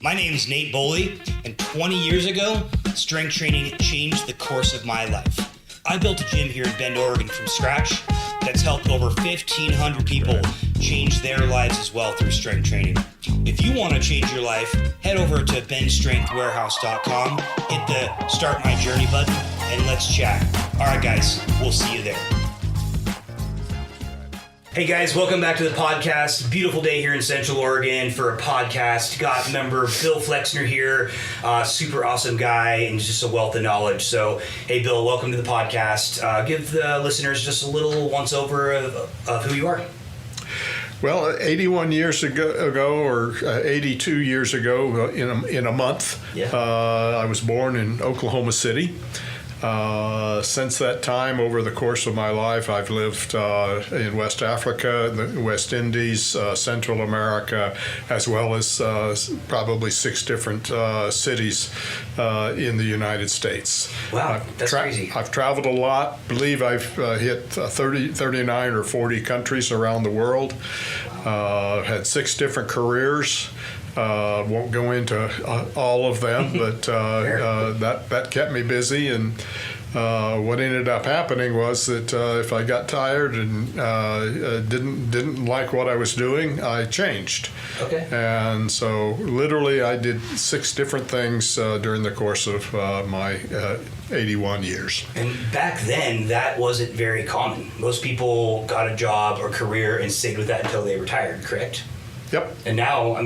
My name's Nate Boley, and 20 years ago, strength training changed the course of my life. I built a gym here in Bend, Oregon from scratch that's helped over 1,500 people change their lives as well through strength training. If you want to change your life, head over to benstrengthwarehouse.com, hit the Start My Journey button, and let's chat. All right, guys, we'll see you there. Hey guys, welcome back to the podcast. Beautiful day here in Central Oregon for a podcast. Got member Bill Flexner here, super awesome guy and just a wealth of knowledge. So, hey Bill, welcome to the podcast. Give the listeners just a little once over of who you are. Well, 81 years ago or 82 years ago in a month, I was born in Oklahoma City. Since that time, over the course of my life, I've lived in West Africa, the West Indies, Central America, as well as probably 6 different cities in the United States. Wow, that's crazy. I've traveled a lot. I believe I've hit 39 or 40 countries around the world. Had 6 different careers. Won't go into all of them, but that kept me busy. And what ended up happening was that if I got tired and didn't like what I was doing, I changed. Okay. And so literally I did 6 different things during the course of my 81 years. And back then, that wasn't very common. Most people got a job or career and stayed with that until they retired, correct? Yep. And now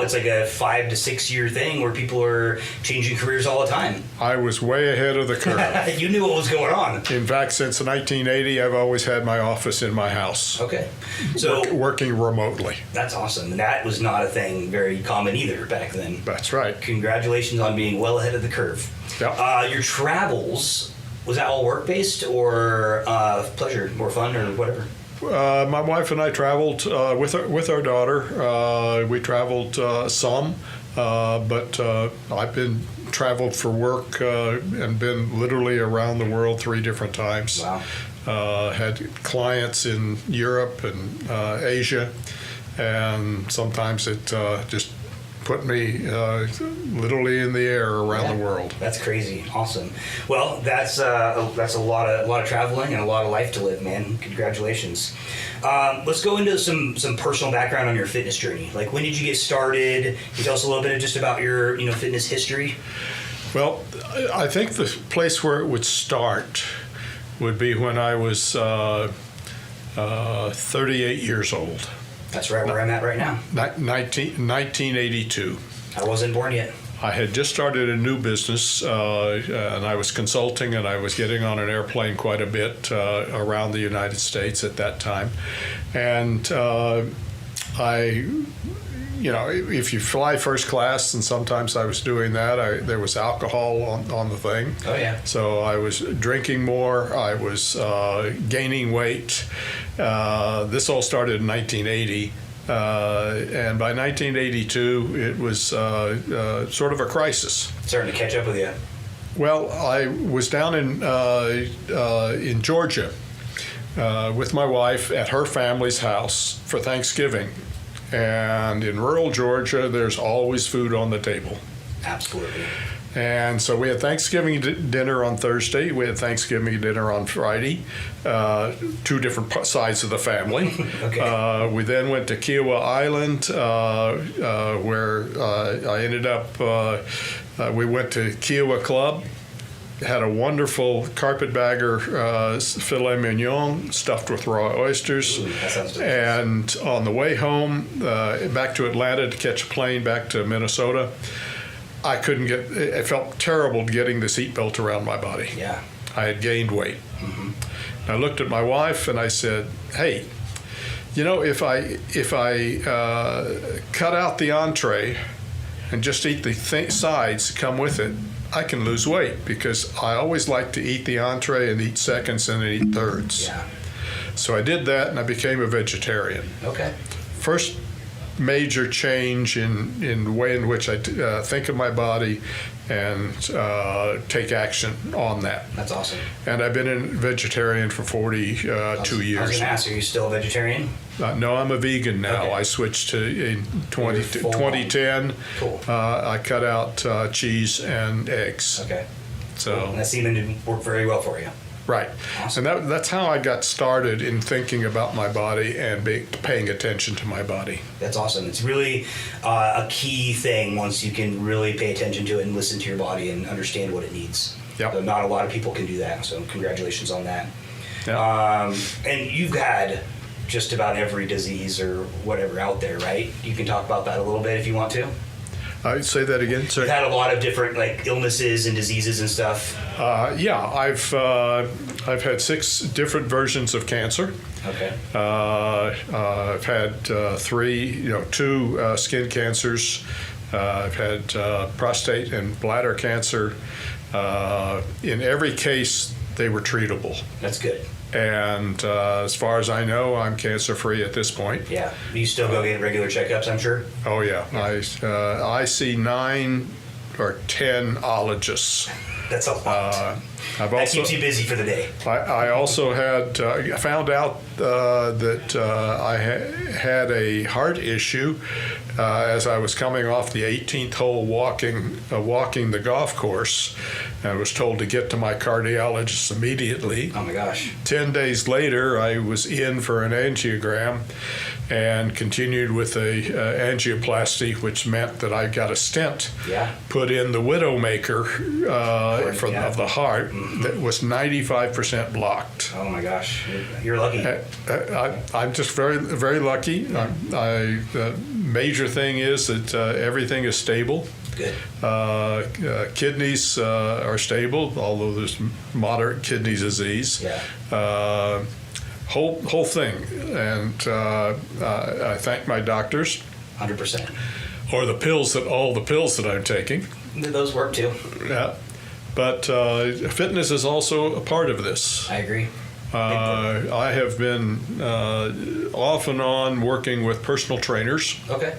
it's like a 5 to 6 year thing where people are changing careers all the time. I was way ahead of the curve. You knew what was going on. In fact, since 1980, I've always had my office in my house. Okay. So working remotely. That's awesome. And that was not a thing very common either back then. That's right. Congratulations on being well ahead of the curve. Yep. Your travels, was that all work-based or pleasure, more fun or whatever? My wife and I traveled with our daughter. We traveled some, but I've been traveled for work and been literally around the world 3 different times. Wow. Had clients in Europe and Asia, and sometimes it just put me literally in the air around the world. That's crazy. Awesome. Well, that's a lot of traveling and a lot of life to live, man. Congratulations. Let's go into some personal background on your fitness journey. Like, when did you get started? Can you tell us a little bit just about your fitness history? Well, I think the place where it would start would be when I was 38 years old. That's right where I'm at right now. 1982. I wasn't born yet. I had just started a new business, and I was consulting, and I was getting on an airplane quite a bit around the United States at that time. And if you fly first class, and sometimes I was doing that, there was alcohol on the thing. Oh, yeah. So I was drinking more. I was gaining weight. This all started in 1980. And by 1982, it was sort of a crisis. Starting to catch up with you. Well, I was down in Georgia with my wife at her family's house for Thanksgiving. And in rural Georgia, there's always food on the table. Absolutely. And so we had Thanksgiving dinner on Thursday. We had Thanksgiving dinner on Friday. 2 different sides of the family. Okay. We then went to Kiowa Island, where I ended up. We went to Kiowa Club. Had a wonderful carpetbagger filet mignon stuffed with raw oysters. Ooh, that sounds delicious. And on the way home, back to Atlanta to catch a plane back to Minnesota, I couldn't get. It felt terrible getting the seatbelt around my body. Yeah. I had gained weight. Mm-hmm. I looked at my wife and I said, "Hey, if I cut out the entree and just eat the sides that come with it, I can lose weight, because I always like to eat the entree and eat seconds and then eat thirds." Yeah. So I did that, and I became a vegetarian. Okay. First major change in the way in which I think of my body and take action on that. That's awesome. And I've been a vegetarian for 42 years. I was going to ask, are you still a vegetarian? No, I'm a vegan now. Okay. I switched to in 2010. Cool. I cut out cheese and eggs. Okay. So Cool. And that seemed to work very well for you. right, Awesome. and that's how I got started in thinking about my body and paying attention to my body. That's awesome. It's really a key thing once you can really pay attention to it and listen to your body and understand what it needs. Yep. So not a lot of people can do that, so congratulations on that. Yeah. And you've had just about every disease or whatever out there, right? You can talk about that a little bit if you want to. Say that again. Sorry. You've had a lot of different like illnesses and diseases and stuff. Yeah, I've had 6 different versions of cancer. Okay. I've had 2 skin cancers. I've had prostate and bladder cancer. In every case, they were treatable. That's good. And as far as I know, I'm cancer-free at this point. Yeah. You still go get regular checkups, I'm sure? Oh yeah, I see 9 or 10 ologists. That's a lot. I've that also keeps you busy for the day. I also had found out that I had a heart issue as I was coming off the 18th hole walking the golf course. I was told to get to my cardiologist immediately. Oh my gosh. 10 days later, I was in for an angiogram and continued with a angioplasty, which meant that I got a stent put in the widowmaker of the heart that was 95% blocked. Oh my gosh, you're lucky. I'm just very, very lucky. The major thing is that everything is stable. Good. Kidneys are stable, although there's moderate kidney disease. Yeah. Whole thing, and I thank my doctors. 100%. Or all the pills that I'm taking. Those work too. Yeah, but fitness is also a part of this. I agree. I have been off and on working with personal trainers. Okay.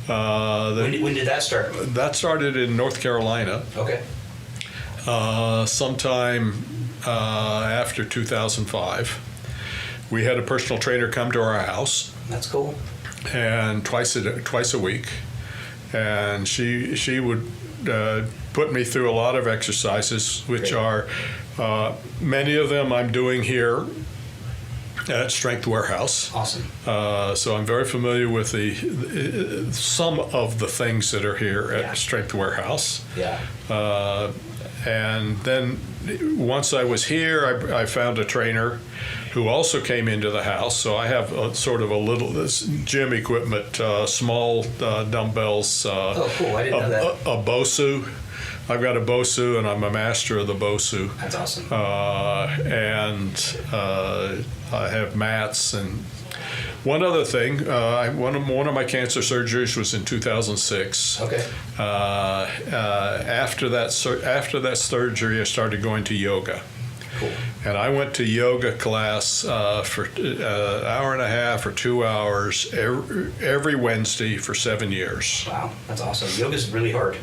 When did that start? That started in North Carolina. Okay. Sometime after 2005. We had a personal trainer come to our house. That's cool. And twice a week, and she would put me through a lot of exercises, which are many of them I'm doing here at Strength Warehouse. Awesome. So I'm very familiar with some of the things that are here at Strength Warehouse. Yeah. And then once I was here, I found a trainer who also came into the house. So I have this gym equipment, small dumbbells. Oh, cool! I didn't know that. A BOSU. I've got a BOSU, and I'm a master of the BOSU. That's awesome. And I have mats. And one other thing, one of my cancer surgeries was in 2006. Okay. After that surgery, I started going to yoga. Cool. And I went to yoga class for an hour and a half or 2 hours every Wednesday for 7 years. Wow, that's awesome. Yoga's really hard.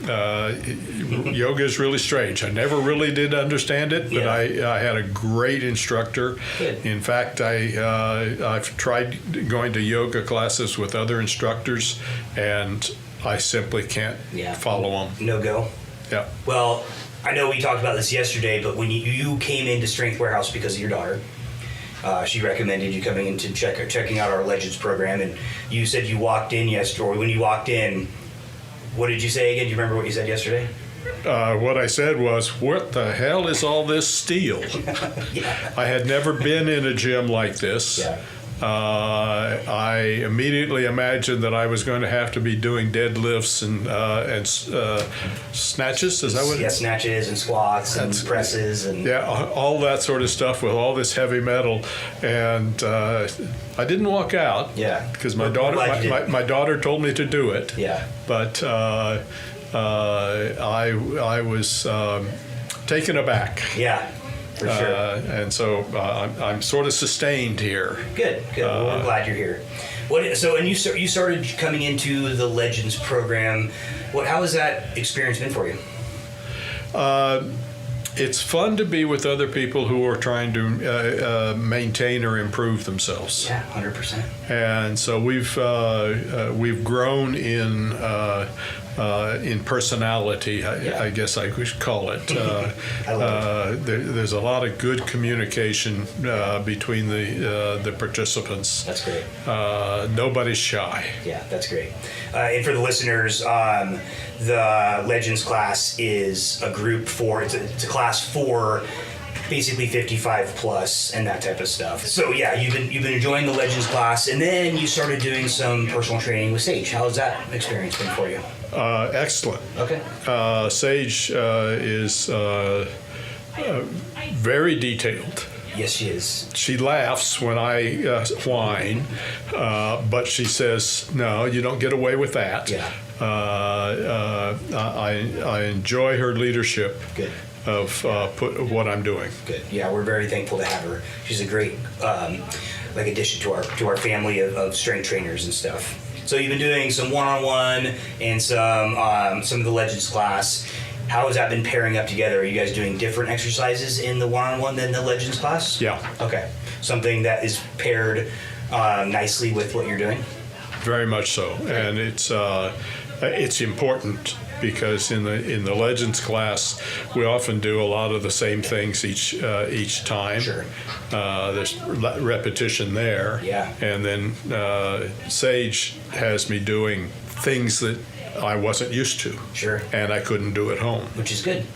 Yoga is really strange. I never really did understand it, but I had a great instructor. Good. In fact, I've tried going to yoga classes with other instructors, and I simply can't follow them. No go? Yeah. Well, I know we talked about this yesterday, but when you came into Strength Warehouse because of your daughter, she recommended you coming in to checking out our Legends program, and you said you walked in yesterday, or when you walked in, what did you say again? Do you remember what you said yesterday? What I said was, what the hell is all this steel? I had never been in a gym like this. Yeah. I immediately imagined that I was going to have to be doing deadlifts and snatches. Is that what? Yeah, snatches and squats and presses and all that sort of stuff with all this heavy metal. And I didn't walk out. Yeah. Because my daughter told me to do it. Yeah. But I was taken aback. Yeah. For sure. And so I'm sort of sustained here. Good. Well, we're glad you're here. And you started coming into the Legends program. How has that experience been for you? It's fun to be with other people who are trying to maintain or improve themselves. Yeah, 100%. And so we've grown in personality, I guess I could call it. I love it. There's a lot of good communication between the participants. That's great. Nobody's shy. Yeah, that's great. And for the listeners, the Legends class is a group it's a class for basically 55 plus and that type of stuff. So yeah, you've been enjoying the Legends class, and then you started doing some personal training with Sage. How's that experience been for you? Excellent. Okay. Sage is very detailed. Yes, she is. She laughs when I whine, but she says, "No, you don't get away with that." Yeah. I enjoy her leadership. Good. Of what I'm doing. Good. Yeah, we're very thankful to have her. She's a great addition to our family of strength trainers and stuff. So you've been doing some one-on-one and some of the Legends class. How has that been pairing up together? Are you guys doing different exercises in the one-on-one than the Legends class? Yeah. Okay. Something that is paired nicely with what you're doing? Very much so. And it's important because in the Legends class, we often do a lot of the same things each time. Sure. There's repetition there. Yeah. And then Sage has me doing things that I wasn't used to. Sure. And I couldn't do at home. Which is good.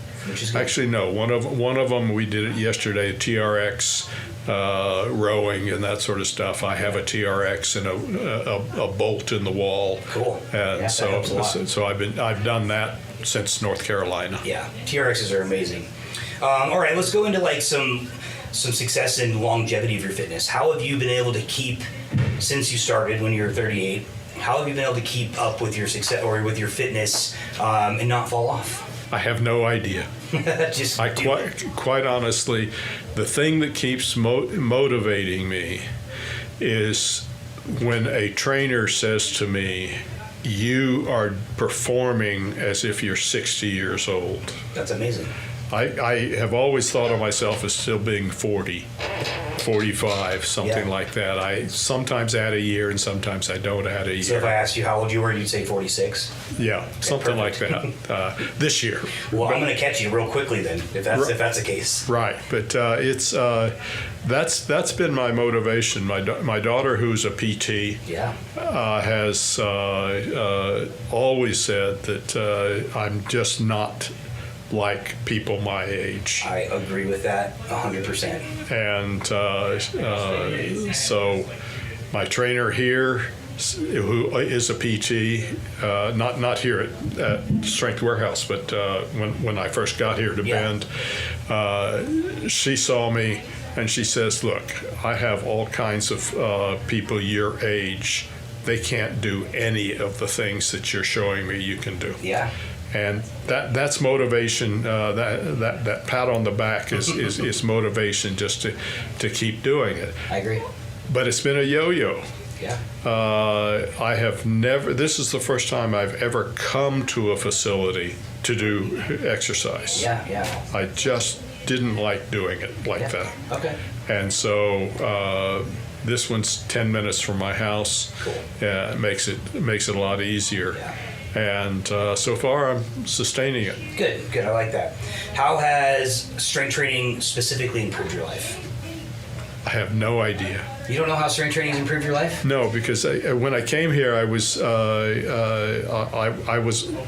Actually, no. One of them we did it yesterday. TRX, rowing and that sort of stuff. I have a TRX and a bolt in the wall. Cool. And Yeah, that helps a lot. so I've done that since North Carolina. Yeah, TRXs are amazing. All right, let's go into some success and longevity of your fitness. How have you been able to keep, since you started when you were 38? How have you been able to keep up with your success or with your fitness and not fall off? I have no idea. Quite honestly, the thing that keeps motivating me is when a trainer says to me, "You are performing as if you're 60 years old." That's amazing. I have always thought of myself as still being 40, 45, something like that. I sometimes add a year and sometimes I don't add a year. So if I asked you how old you were, you'd say 46? Yeah, something like that. This year. Well, I'm going to catch you real quickly then, if that's the case. Right, but that's been my motivation. My daughter, who's a PT, has always said that I'm just not like people my age. I agree with that 100%. And so my trainer here, who is a PT, not here at Strength Warehouse, but when I first got here to Bend, she saw me and she says, "Look, I have all kinds of people your age. They can't do any of the things that you're showing me you can do." Yeah. And that's motivation. That pat on the back is motivation just to keep doing it. I agree. But it's been a yo-yo. Yeah. I have never. This is the first time I've ever come to a facility to do exercise. Yeah. I just didn't like doing it like that. Okay. And so this one's 10 minutes from my house. Cool. It makes it a lot easier. Yeah. And so far, I'm sustaining it. Good. I like that. How has strength training specifically improved your life? I have no idea. You don't know how strength training has improved your life? No, because when I came here, I was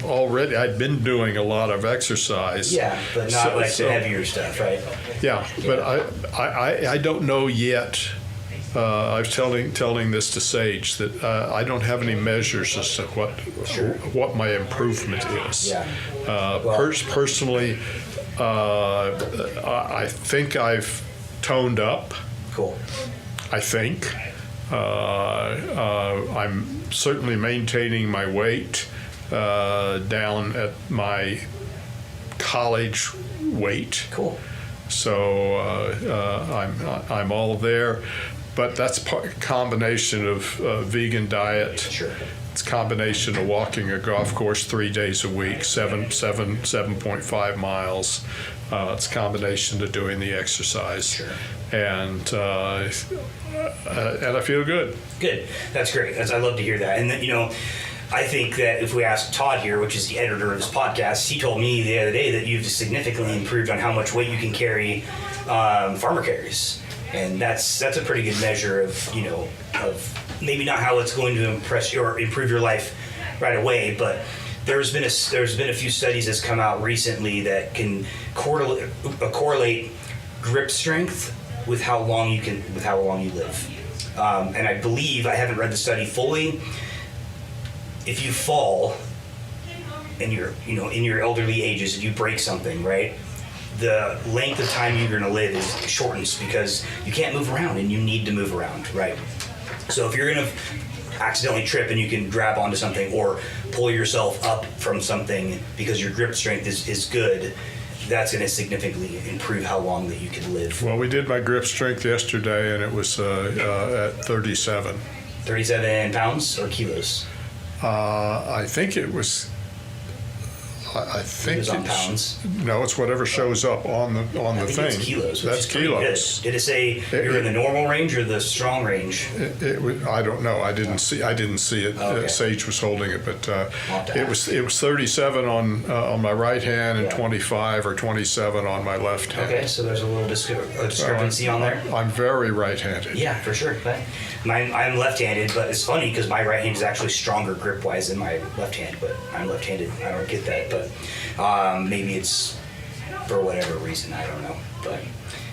already. I'd been doing a lot of exercise. Yeah, but not the heavier stuff, right? Yeah, but I don't know yet. I was telling this to Sage that I don't have any measures as to what my improvement is. Yeah. Personally, I think I've toned up. Cool. I think I'm certainly maintaining my weight down at my college weight. Cool. So I'm all there, but that's combination of vegan diet. Sure. It's a combination of walking a golf course 3 days a week, 7.5 miles. It's a combination of doing the exercise. Sure. And I feel good. Good. That's great. I love to hear that. And I think that if we ask Todd here, which is the editor of this podcast, he told me the other day that you've significantly improved on how much weight you can carry farmer carries. And that's a pretty good measure of maybe not how it's going to impress you or improve your life right away, but there's been a few studies that's come out recently that can correlate grip strength with how long you live. And I believe, I haven't read the study fully, if you fall and you're in your elderly ages, if you break something, right, the length of time you're going to live shortens because you can't move around and you need to move around, right? So if you're going to accidentally trip and you can grab onto something or pull yourself up from something because your grip strength is good, that's going to significantly improve how long that you can live. Well, we did my grip strength yesterday, and it was at 37. 37 pounds or kilos? I think it was. I think it was on pounds. No, it's whatever shows up on the thing. It's kilos. That's kilos. Did it say you're in the normal range or the strong range? I don't know. I didn't see it. Okay. Sage was holding it, but it was 37 on my right hand and 25 or 27 on my left hand. Okay, so there's a little discrepancy on there. I'm very right-handed. Yeah, for sure. I'm left-handed, but it's funny because my right hand is actually stronger grip-wise than my left hand, but I'm left-handed. I don't get that, but maybe it's for whatever reason. I don't know. But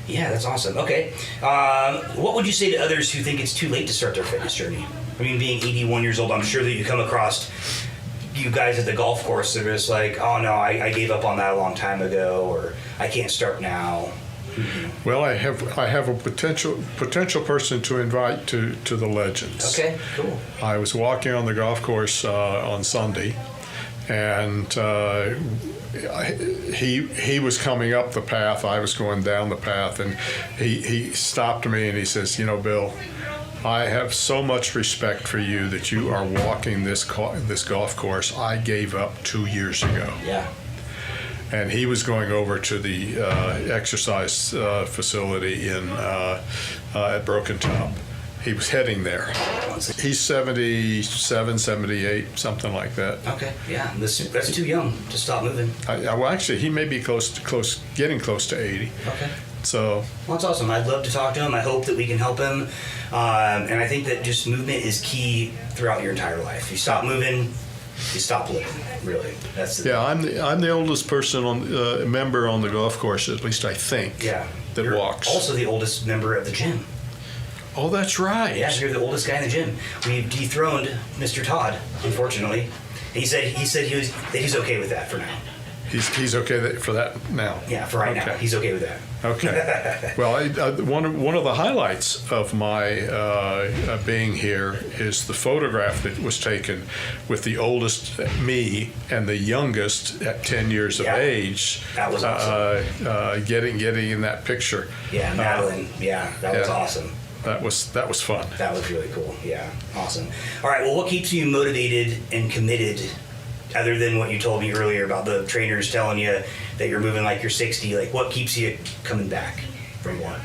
yeah, that's awesome. Okay. What would you say to others who think it's too late to start their fitness journey? I mean, being 81 years old, I'm sure that you come across you guys at the golf course that are just like, oh no, I gave up on that a long time ago, or I can't start now. Mm-hmm. Well, I have a potential person to invite to the Legends. Okay, cool. I was walking on the golf course on Sunday, and he was coming up the path. I was going down the path, and he stopped me and he says, Bill, I have so much respect for you that you are walking this golf course I gave up 2 years ago. Yeah. And he was going over to the exercise facility at Broken Top. He was heading there. He's 77, 78, something like that. Okay, yeah, that's too young to stop moving. Well, actually, he may be getting close to 80. Okay. So. Well, that's awesome. I'd love to talk to him. I hope that we can help him. And I think that just movement is key throughout your entire life. You stop moving, you stop living. Really, that's. Yeah, I'm the oldest person member on the golf course. At least I think. Yeah. That You're walks. Also, the oldest member of the gym. Oh, that's right. Yeah, you're the oldest guy in the gym. We've dethroned Mr. Todd, unfortunately. He said he's okay with that for now. He's okay for that now. Yeah, for right now, he's okay with that. Okay. Well, one of the highlights of my being here is the photograph that was taken with the oldest, me, and the youngest at 10 years of age. That was awesome. Getting in that picture. Yeah, Madeline. That was awesome. That was fun. That was really cool. Yeah, awesome. All right. Well, what keeps you motivated and committed, other than what you told me earlier about the trainers telling you that you're moving like you're 60? Like, what keeps you coming back from what?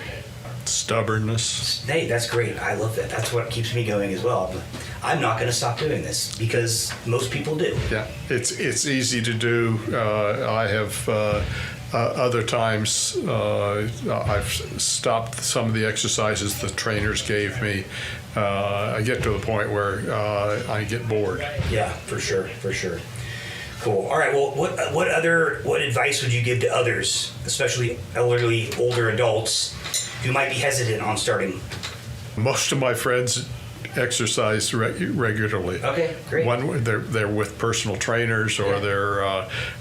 Stubbornness. Hey, that's great. I love that. That's what keeps me going as well. I'm not going to stop doing this because most people do. Yeah, it's easy to do. I have. Other times, I've stopped some of the exercises the trainers gave me. I get to the point where I get bored. Yeah, for sure. Cool. All right. Well, what advice would you give to others, especially elderly, older adults, who might be hesitant on starting? Most of my friends exercise regularly. Okay, great. One, they're with personal trainers, or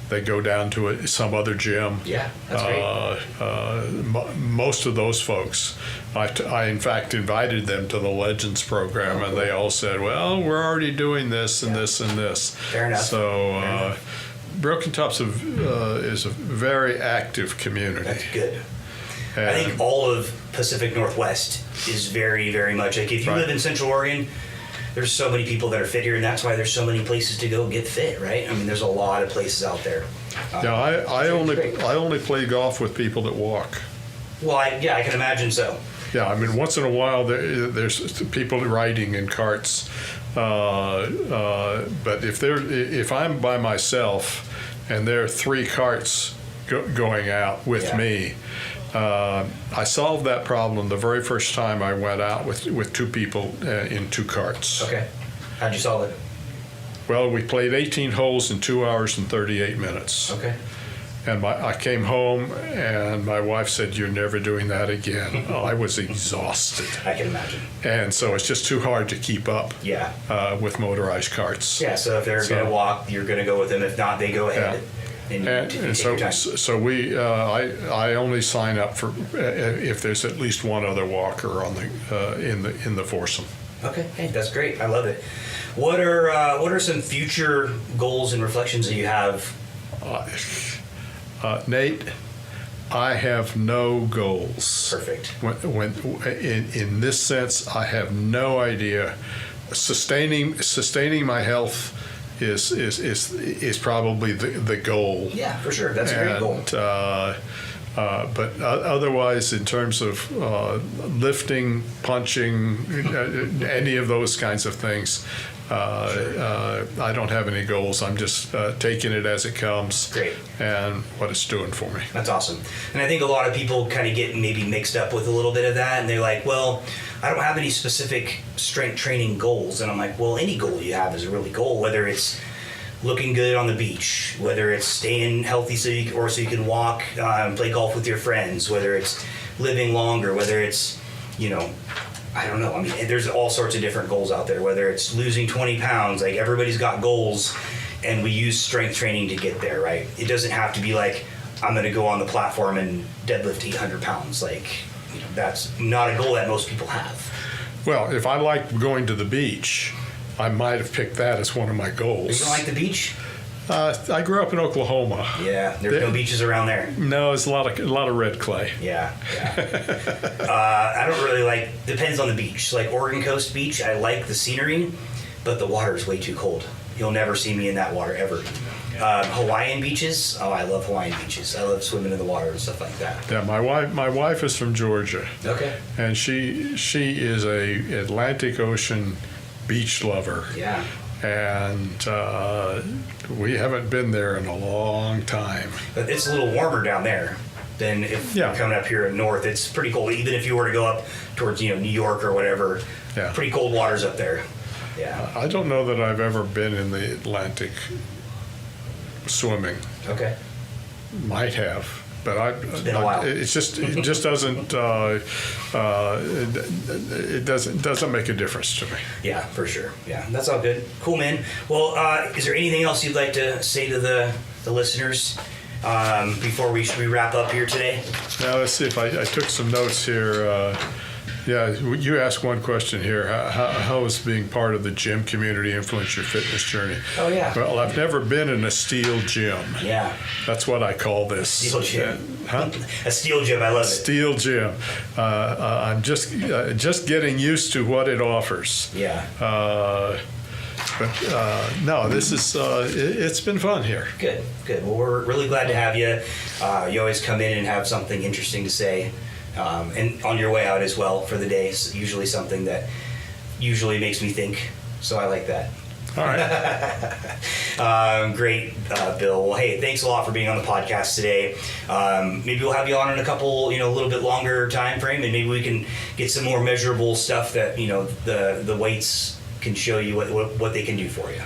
they go down to some other gym. Yeah, that's great. Most of those folks, I in fact invited them to the Legends program, and they all said, "Well, we're already doing this and this and this." Fair enough. So, Broken Top's is a very active community. That's good. I think all of Pacific Northwest is very, very much like if you live in Central Oregon, there's so many people that are fit here, and that's why there's so many places to go get fit, right? I mean, there's a lot of places out there. I only play golf with people that walk. Well, I can imagine so. Yeah, I mean, once in a while there's people riding in carts, but if I'm by myself and there are 3 carts going out with me, I solved that problem the very first time I went out with 2 people in 2 carts. Okay, how'd you solve it? Well, we played 18 holes in 2 hours and 38 minutes. Okay. And I came home, and my wife said, "You're never doing that again." I was exhausted. I can imagine. And so it's just too hard to keep up. Yeah. With motorized carts. Yeah. So if they're going to walk, you're going to go with them. If not, they go ahead. Yeah. And so we, I only sign up for if there's at least one other walker on in the foursome. Okay. Hey, that's great. I love it. What are some future goals and reflections that you have? Nate, I have no goals. Perfect. When in this sense, I have no idea. Sustaining my health is probably the goal. Yeah, for sure. That's a great goal. But otherwise, in terms of lifting, punching, any of those kinds of things, I don't have any goals. I'm just taking it as it comes. Great. And what it's doing for me. That's awesome. And I think a lot of people kind of get maybe mixed up with a little bit of that, and they're like, well, I don't have any specific strength training goals. And I'm like, well, any goal you have is a really goal, whether it's looking good on the beach, whether it's staying healthy so you can walk and play golf with your friends, whether it's living longer, whether it's, I don't know. I mean, there's all sorts of different goals out there, whether it's losing 20 pounds, like everybody's got goals, and we use strength training to get there, right? It doesn't have to be like, I'm going to go on the platform and deadlift 800 pounds. Like, that's not a goal that most people have. Well, if I like going to the beach, I might have picked that as one of my goals. You don't like the beach? I grew up in Oklahoma. Yeah, there's no beaches around there. No, it's a lot of red clay. Yeah. I don't really depends on the beach. Like Oregon Coast Beach, I like the scenery, but the water is way too cold. You'll never see me in that water ever. Hawaiian beaches, I love Hawaiian beaches. I love swimming in the water and stuff like that. Yeah, my wife is from Georgia. Okay. And she is a Atlantic Ocean beach lover. Yeah. And we haven't been there in a long time. But it's a little warmer down there than if you're coming up here in north. It's pretty cold. Even if you were to go up towards New York or whatever, pretty cold waters up there. Yeah. I don't know that I've ever been in the Atlantic swimming. Okay. Might have. But it's been a while. It just doesn't it doesn't make a difference to me. Yeah, for sure. Yeah, that's all good. Cool, man. Well, is there anything else you'd like to say to the listeners before we wrap up here today? Now let's see if I took some notes here. Yeah, you asked one question here. How has being part of the gym community influenced your fitness journey? Oh, yeah. Well, I've never been in a steel gym. Yeah. That's what I call this. Steel gym. A steel gym, I love it. Steel gym. I'm just getting used to what it offers. Yeah. But no, this is it's been fun here. Good. Well, we're really glad to have you. You always come in and have something interesting to say. And on your way out as well for the day, it's usually something that usually makes me think. So I like that. All right. Great, Bill. Well, hey, thanks a lot for being on the podcast today. Maybe we'll have you on in a couple, a little bit longer time frame, and maybe we can get some more measurable stuff that, the weights can show you what they can do for you.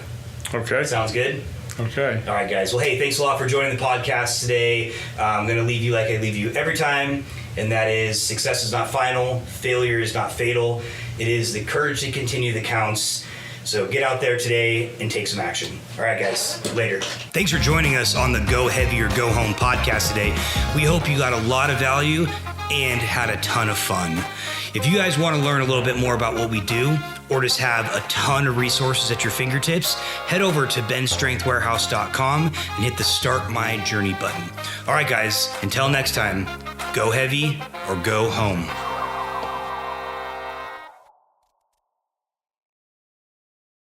Okay. Sounds good? Okay. All right, guys. Well, hey, thanks a lot for joining the podcast today. I'm going to leave you like I leave you every time, and that is success is not final, failure is not fatal. It is the courage to continue that counts. So get out there today and take some action. All right, guys. Later. Thanks for joining us on the Go Heavy or Go Home podcast today. We hope you got a lot of value and had a ton of fun. If you guys want to learn a little bit more about what we do, or just have a ton of resources at your fingertips, head over to benstrengthwarehouse.com and hit the Start My Journey button. All right, guys, until next time, Go heavy or go home.